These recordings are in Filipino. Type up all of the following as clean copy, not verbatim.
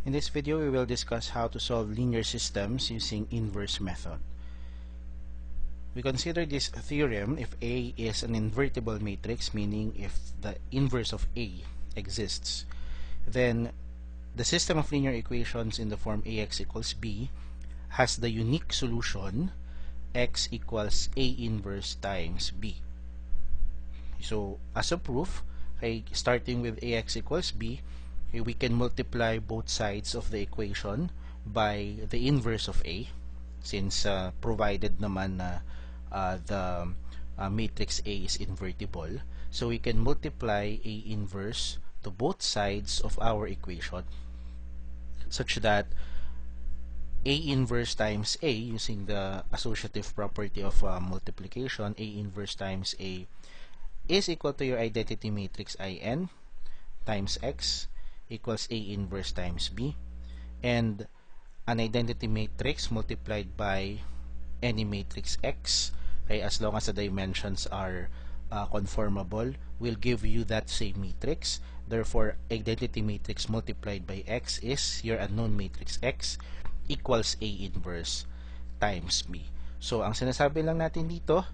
In this video, we will discuss how to solve linear systems using inverse method. We consider this theorem if A is an invertible matrix, meaning if the inverse of A exists, then the system of linear equations in the form Ax equals B has the unique solution x equals A inverse times B. So, as a proof, starting with Ax equals B, we can multiply both sides of the equation by the inverse of A, since provided naman na the matrix A is invertible. So we can multiply A inverse to both sides of our equation such that A inverse times A, using the associative property of multiplication, A inverse times A is equal to your identity matrix In times X equals A inverse times B, and an identity matrix multiplied by any matrix X, as long as the dimensions are conformable, will give you that same matrix. Therefore, identity matrix multiplied by X is your unknown matrix X equals A inverse times B. So, ang sinasabi lang natin dito,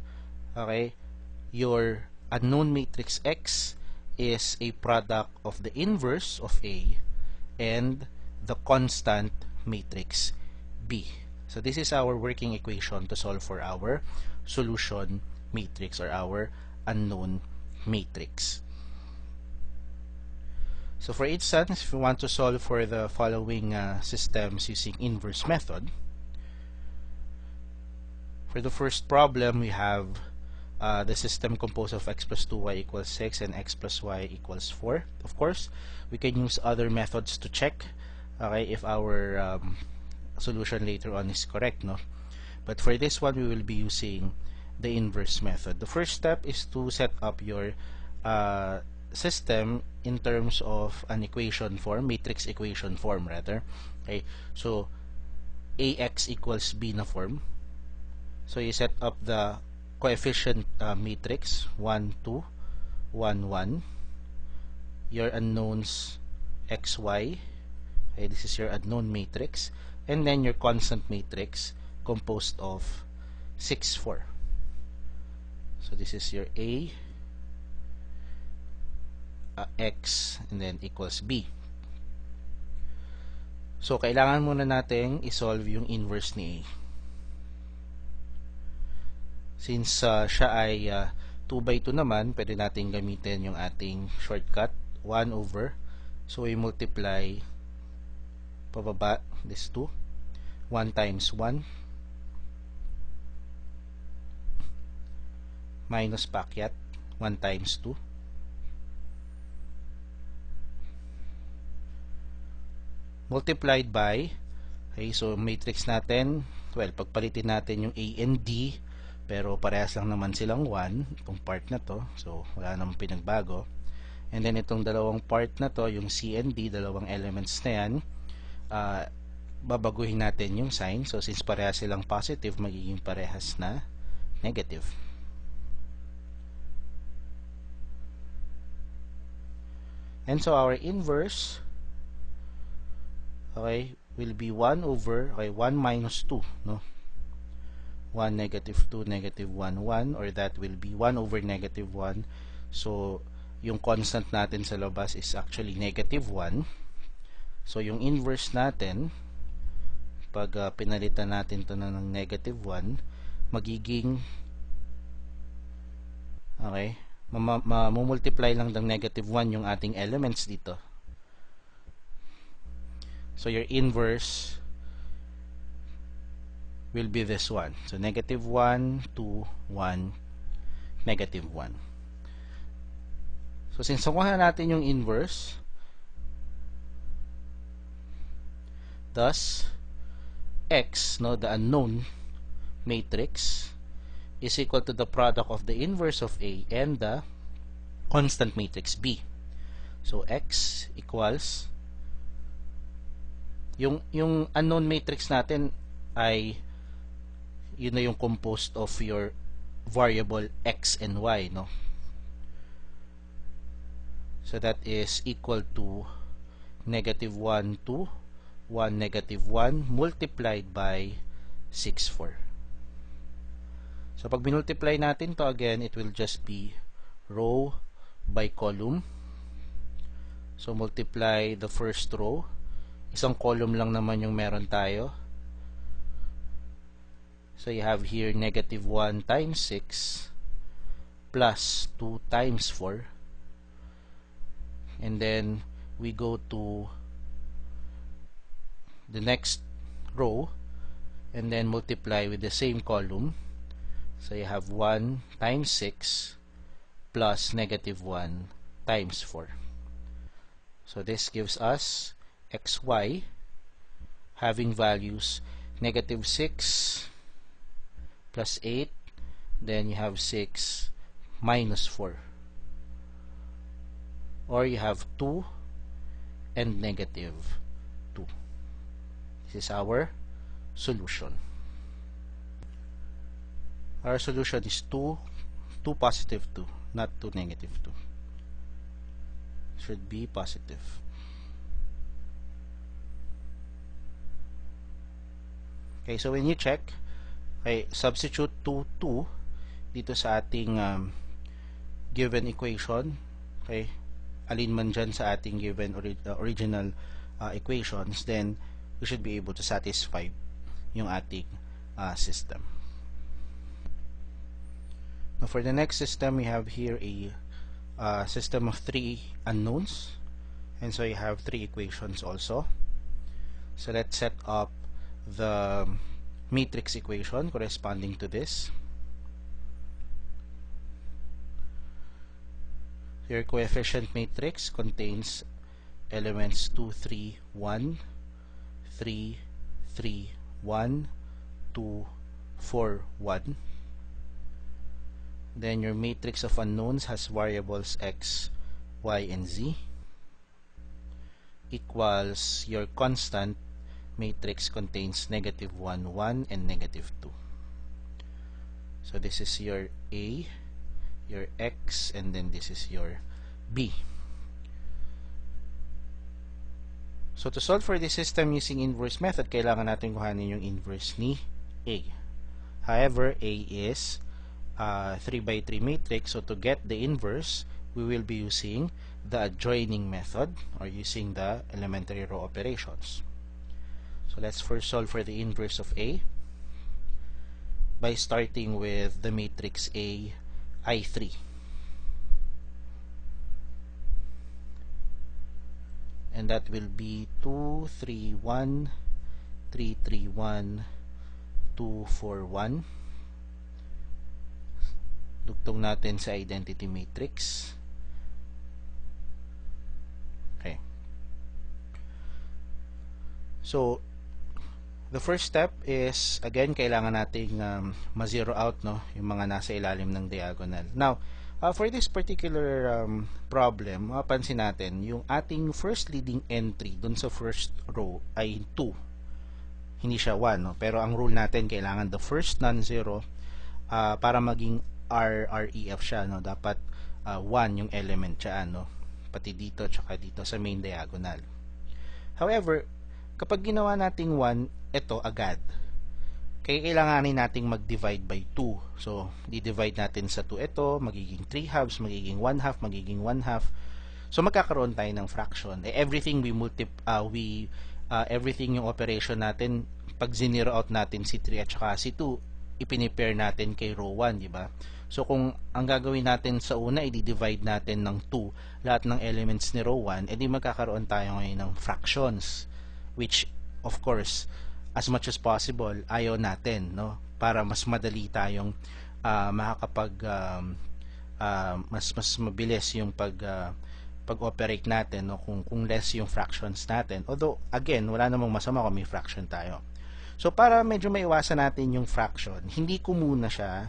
your unknown matrix X is a product of the inverse of A and the constant matrix B. So this is our working equation to solve for our solution matrix or our unknown matrix. So for instance, if we want to solve for the following systems using inverse method, for the first problem we have the system composed of x plus 2y equals 6 and x plus y equals 4. Of course, we can use other methods to check if our solution later on is correct, no? But for this one, we will be using the inverse method. The first step is to set up your system in terms of an equation form, matrix equation form rather. So Ax equals B na form. So you set up the coefficient matrix 1, 2, 1, 1, your unknowns xy, this is your unknown matrix, and then your constant matrix composed of 6, 4. So this is your A, X, and then equals B. So kailangan muna natin isolve yung inverse ni A. Since siya ay 2 by 2 naman, pwede natin gamitin yung ating shortcut, 1 over. So we multiply pababa, this 2. 1 times 1 minus pakyat, 1 times 2. Multiplied by, so matrix natin, well, pagpalitin natin yung A and D, pero parehas lang naman silang 1, itong part na to, so wala namang pinagbago. And then itong dalawang part na to, yung C and D, dalawang elements na yan, babaguhin natin yung sign. So since parehas silang positive, magiging parehas na negative. And so our inverse will be 1 over 1 minus 2, no? 1, negative 2, negative 1, 1, or that will be 1 over negative 1. So, yung constant natin sa labas is actually negative 1. So, yung inverse natin, pag pinalitan natin to ng negative 1, magiging, mamultiply lang ng negative 1 yung ating elements dito. So, your inverse will be this one. So negative 1, 2, 1, negative 1. So since nakuha natin yung inverse, thus X, the unknown matrix, is equal to the product of the inverse of A and the constant matrix B. So X equals, yung unknown matrix natin ay yun na yung composed of your variable x and y, no? So that is equal to negative 1, 2, 1, negative 1 multiplied by 6, 4. So pag binultiply natin to again, it will just be row by column. So multiply the first row. Isang column lang naman yung meron tayo. So you have here negative 1 times 6 plus 2 times 4. And then we go to the next row and then multiply with the same column. So you have 1 times 6 plus negative 1 times 4. So this gives us xy having values negative 6 plus 8, then you have 6 minus 4. Or you have 2 and negative 2. This is our solution. Our solution is 2 positive 2, not 2 negative 2. Should be positive. Okay, so when you check, okay, substitute 2 dito sa ating given equation. Okay, alin man dyan sa ating given original equations, then we should be able to satisfy yung ating system. Now for the next system, we have here a system of 3 unknowns, and so you have 3 equations also. So let's set up the matrix equation corresponding to this. Your coefficient matrix contains elements 2, 3, 1, 3, 3, 1, 2, 4, 1. Then your matrix of unknowns has variables x, y, and z equals your constant matrix contains negative 1, 1, and negative 2. So this is your A, your X, and then this is your B. So to solve for this system using inverse method, kailangan natin kuhanin yung inverse ni A. However, A is 3 by 3 matrix, so to get the inverse, we will be using the adjoining method or using the elementary row operations. So let's first solve for the inverse of A by starting with the matrix A, I3. And that will be 2, 3, 1, 3, 3, 1, 2, 4, 1. Dugtong natin sa identity matrix. Okay. So, the first step is, again, kailangan nating ma-zero out yung mga nasa ilalim ng diagonal. Now, for this particular problem, mapapansin natin, yung ating first leading entry dun sa first row ay 2. Hindi siya 1, no? Pero ang rule natin, kailangan the first non-zero para maging RREF siya, no? Dapat 1 yung element siya, no? Pati dito, tsaka dito sa main diagonal. However, kapag ginawa nating 1, ito agad. Kaya kailanganin nating mag-divide by 2. So, di-divide natin sa 2 ito, magiging 3 halves, magiging 1 half, magiging 1 half. So, magkakaroon tayo ng fraction. Everything everything yung operation natin, pag zero out natin si 3 at saka si 2, ipinipair natin kay row 1, di ba? So, kung ang gagawin natin sa una, i-divide natin ng 2, lahat ng elements ni row 1, edi magkakaroon tayo ngayon ng fractions, which, of course, as much as possible, ayaw natin, no? Para mas madali tayong mas mabilis yung pag-operate natin, no? Kung less yung fractions natin. Although, again, wala namang masama kung may fraction tayo. So, para medyo maiwasan natin yung fraction, hindi ko muna siya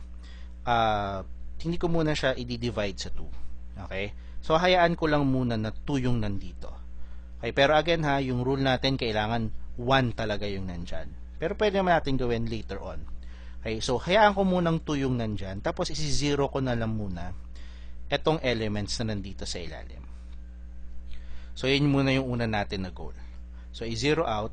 i-divide sa 2. Okay? So, hayaan ko lang muna na 2 yung nandito. Okay? Pero again ha, yung rule natin, kailangan 1 talaga yung nandyan. Pero pwede naman natin gawin later on. Okay, so hayaan ko munang 2 yung nandyan, tapos isi-zero ko na lang muna etong elements na nandito sa ilalim. So yun muna yung una natin na goal. So i-zero out,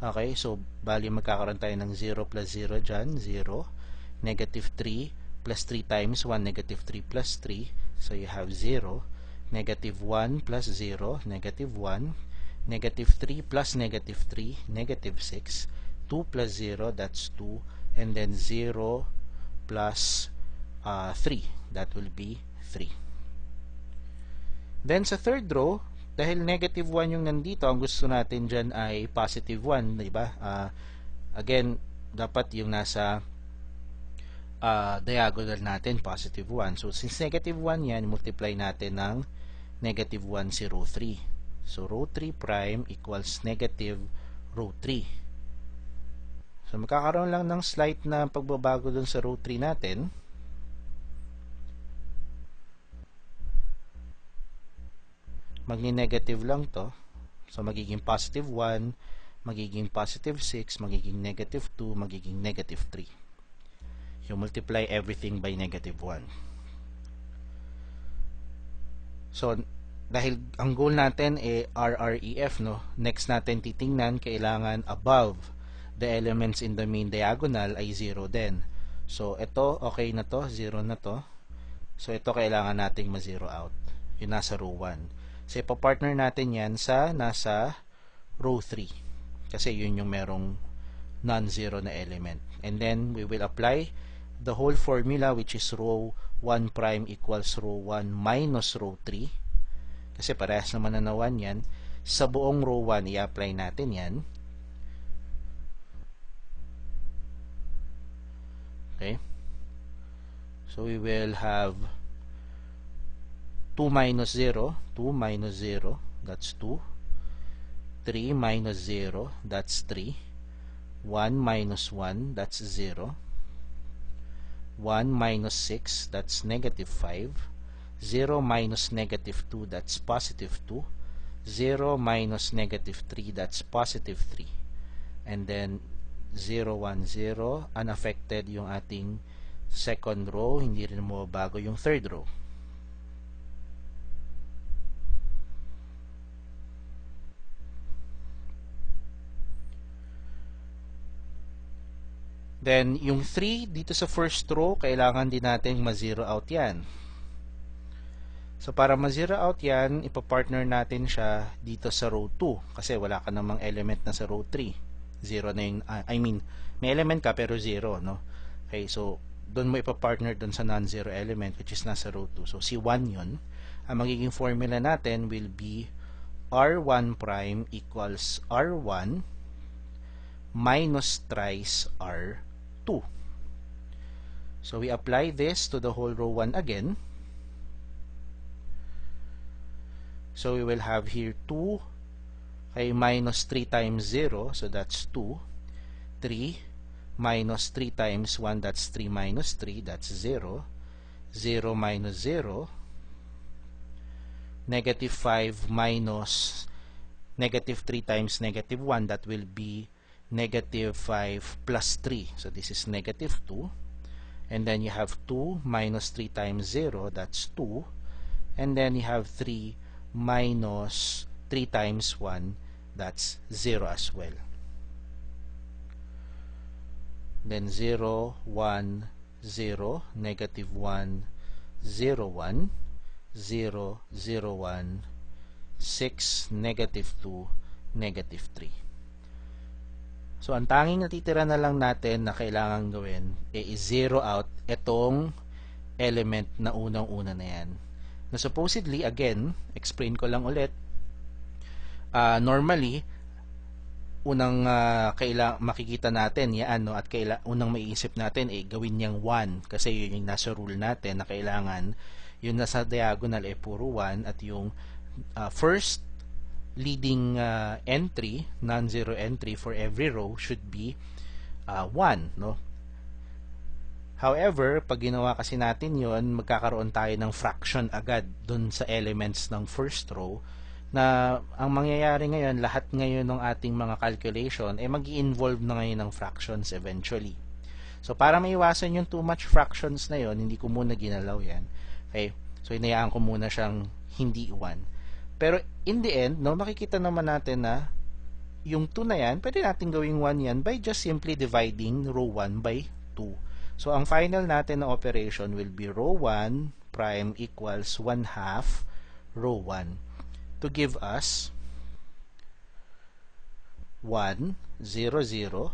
Okay, so bali magkakaroon tayo ng 0 plus 0 dyan, 0. Negative 3 plus 3 times 1, negative 3 plus 3. So you have 0. Negative 1 plus 0, negative 1. Negative 3 plus negative 3, negative 6. 2 plus 0, that's 2. And then 0 plus 3, that will be 3. Then sa third row, dahil negative 1 yung nandito, ang gusto natin dyan ay positive 1, diba? Again, dapat yung nasa diagonal natin, positive 1. So, since negative 1 yan, multiply natin ng negative 1 si row 3. So, row 3 prime equals negative row 3. So, magkakaroon lang ng slight na pagbabago dun sa row 3 natin. Magni-negative lang to. So, magiging positive 1, magiging positive 6, magiging negative 2, magiging negative 3. You multiply everything by negative 1. So, dahil ang goal natin ay RREF, no? Next natin titingnan, kailangan above the elements in the main diagonal ay 0 din. So, ito, okay na to, 0 na to. So, ito kailangan nating ma-zero out. Yung nasa row 1. So, ipapartner natin yan sa nasa row 3. Kasi yun yung merong non-zero na element. And then, we will apply the whole formula, which is row 1 prime equals row 1 minus row 3. Kasi parehas naman na 1 yan. Sa buong row 1, i-apply natin yan. Okay? So, we will have 2 minus 0, 2 minus 0, that's 2. 3 minus 0, that's 3. 1 minus 1, that's 0. 1 minus 6, that's negative 5. 0 minus negative 2, that's positive 2. 0 minus negative 3, that's positive 3. And then 0, 1, 0, unaffected yung ating second row, hindi rin mo bago yung third row. Then, yung 3 dito sa first row, kailangan din natin ma-zero out yan. So, para ma-zero out yan, ipapartner natin siya dito sa row 2. Kasi wala ka namang element na sa row 3. 0 na yung, may element ka pero 0, no? Okay, so, doon mo ipapartner doon sa non-zero element, which is nasa row 2. So, si 1 yun. Ang magiging formula natin will be R1 prime equals R1 minus thrice R2. So we apply this to the whole row 1 again. So we will have here 2 ay minus 3 times 0, so that's 2. 3 minus 3 times 1, that's 3 minus 3, that's 0. 0 minus 0. Negative 5 minus negative 3 times negative 1, that will be negative 5 plus 3. So this is negative 2. And then you have 2 minus 3 times 0, that's 2. And then you have 3 minus 3 times 1, that's 0 as well. Then 0, 1, 0, negative 1, 0, 1, 0, 0, 1, 6, negative 2, negative 3. So, ang tanging natitira na lang natin na kailangan gawin ay zero out itong element na unang-una na yan. Na supposedly, again, explain ko lang ulit, normally, unang makikita natin yan, no, at unang maiisip natin ay gawin niyang 1 kasi yun yung nasa rule natin na kailangan yung nasa diagonal ay puro 1 at yung first leading entry, non-zero entry for every row should be 1, no? However, pag ginawa kasi natin yon, magkakaroon tayo ng fraction agad dun sa elements ng first row na ang mangyayari ngayon, lahat ngayon ng ating mga calculation ay mag-i-involve na ngayon ng fractions eventually. So, para maiwasan yung too much fractions na yon, hindi ko muna ginalaw yan. Okay? So, hinayaan ko muna siyang hindi 1. Pero, in the end, no, makikita naman natin na yung 2 na yan, pwede natin gawing 1 yan by just simply dividing row 1 by 2. So, ang final natin na operation will be row 1 prime equals 1 half row 1 to give us 1, 0, 0,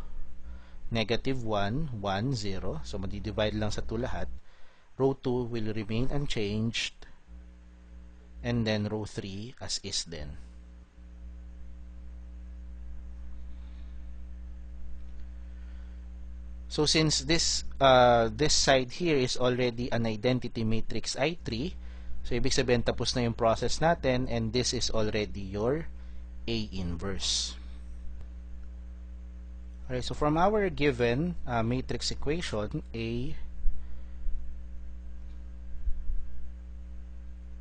negative 1, 1, 0. So, madi-divide lang sa 2 lahat. Row 2 will remain unchanged. And then row 3 as is then. So, since this side here is already an identity matrix I3, so ibig sabihin tapos na yung process natin and this is already your A inverse. Alright, so from our given matrix equation, A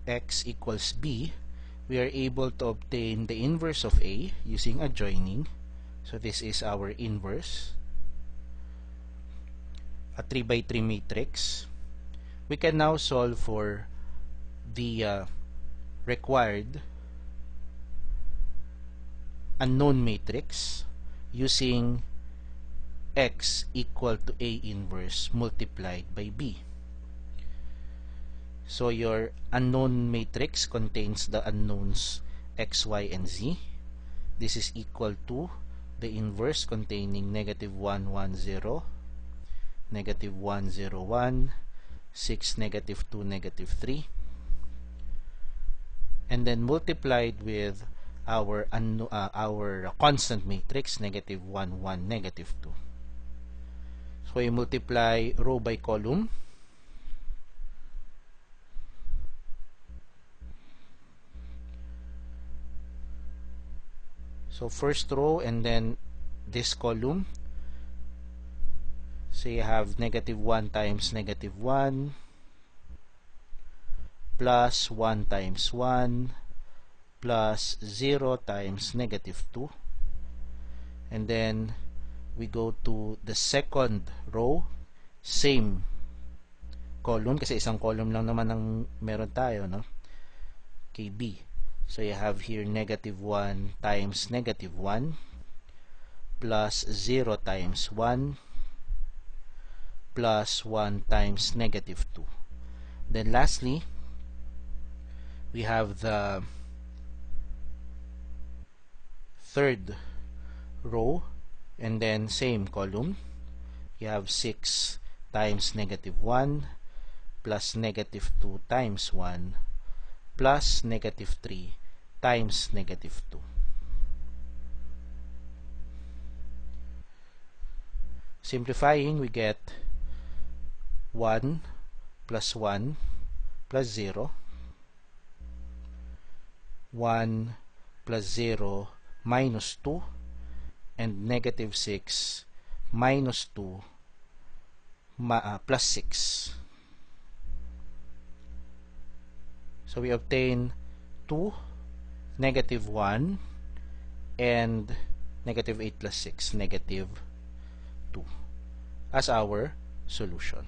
x equals B, we are able to obtain the inverse of A using adjoining. So this is our inverse, a 3 by 3 matrix. We can now solve for the required unknown matrix using x equal to A inverse multiplied by B. So your unknown matrix contains the unknowns x, y, and z. This is equal to the inverse containing negative 1, 1, 0, negative 1, 0, 1, 6, negative 2, negative 3, and then multiplied with our constant matrix, negative 1, 1, negative 2. So we multiply row by column. So first row and then this column. So you have negative 1 times negative 1 plus 1 times 1 plus 0 times negative 2. And then we go to the second row, same column kasi isang column lang naman ang meron tayo, no? KB. So you have here negative 1 times negative 1 plus 0 times 1 plus 1 times negative 2. Then lastly, we have the third row and then same column. You have 6 times negative 1 plus negative 2 times 1 plus negative 3 times negative 2. Simplifying, we get 1 plus 1 plus 0, 1 plus 0 minus 2, and negative 6 minus 2 plus 6. So we obtain 2, negative 1, and negative 8 plus 6, negative 2 as our solution.